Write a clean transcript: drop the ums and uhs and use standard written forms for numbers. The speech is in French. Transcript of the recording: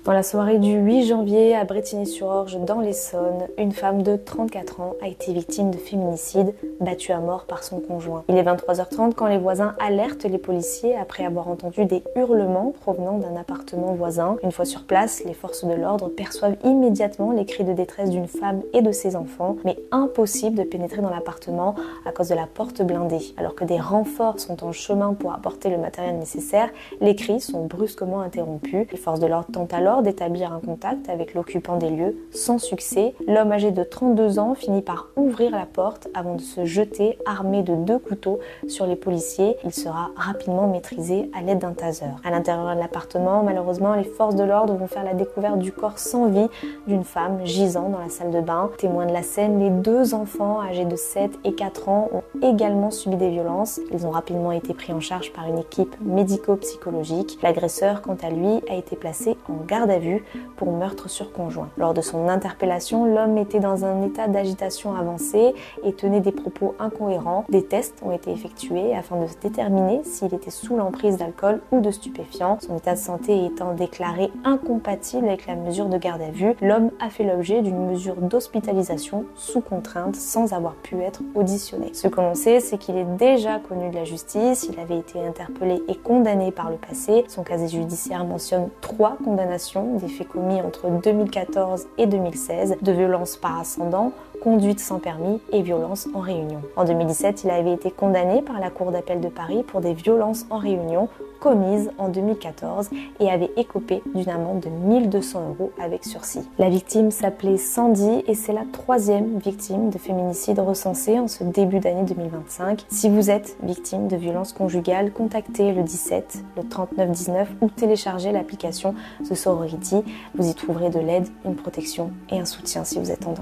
Dans la soirée du 8 janvier à Brétigny-sur-Orge dans l'Essonne, une femme de 34 ans a été victime de féminicide, battue à mort par son conjoint. Il est 23h30 quand les voisins alertent les policiers après avoir entendu des hurlements provenant d'un appartement voisin. Une fois sur place, les forces de l'ordre perçoivent immédiatement les cris de détresse d'une femme et de ses enfants, mais impossible de pénétrer dans l'appartement à cause de la porte blindée. Alors que des renforts sont en chemin pour apporter le matériel nécessaire, les cris sont brusquement interrompus. Les forces de l'ordre tentent alors d'établir un contact avec l'occupant des lieux, sans succès. L'homme âgé de 32 ans finit par ouvrir la porte avant de se jeter armé de 2 couteaux sur les policiers. Il sera rapidement maîtrisé à l'aide d'un taser. À l'intérieur de l'appartement, malheureusement, les forces de l'ordre vont faire la découverte du corps sans vie d'une femme gisant dans la salle de bain. Témoins de la scène, les 2 enfants âgés de 7 et 4 ans ont également subi des violences. Ils ont rapidement été pris en charge par une équipe médico-psychologique. L'agresseur, quant à lui, a été placé en garde à vue pour meurtre sur conjoint. Lors de son interpellation, l'homme était dans un état d'agitation avancée et tenait des propos incohérents. Des tests ont été effectués afin de déterminer s'il était sous l'emprise d'alcool ou de stupéfiants. Son état de santé étant déclaré incompatible avec la mesure de garde à vue, l'homme a fait l'objet d'une mesure d'hospitalisation sous contrainte sans avoir pu être auditionné. Ce que l'on sait, c'est qu'il est déjà connu de la justice, il avait été interpellé et condamné par le passé. Son casier judiciaire mentionne 3 condamnations, des faits commis entre 2014 et 2016, de violences par ascendant, conduite sans permis et violences en réunion. En 2017, il avait été condamné par la Cour d'appel de Paris pour des violences en réunion commises en 2014 et avait écopé d'une amende de 1 200 € avec sursis. La victime s'appelait Sandy et c'est la 3e victime de féminicide recensée en ce début d'année 2025. Si vous êtes victime de violences conjugales, contactez le 17, le 3919 ou téléchargez l'application The Sorority. Vous y trouverez de l'aide, une protection et un soutien si vous êtes en danger.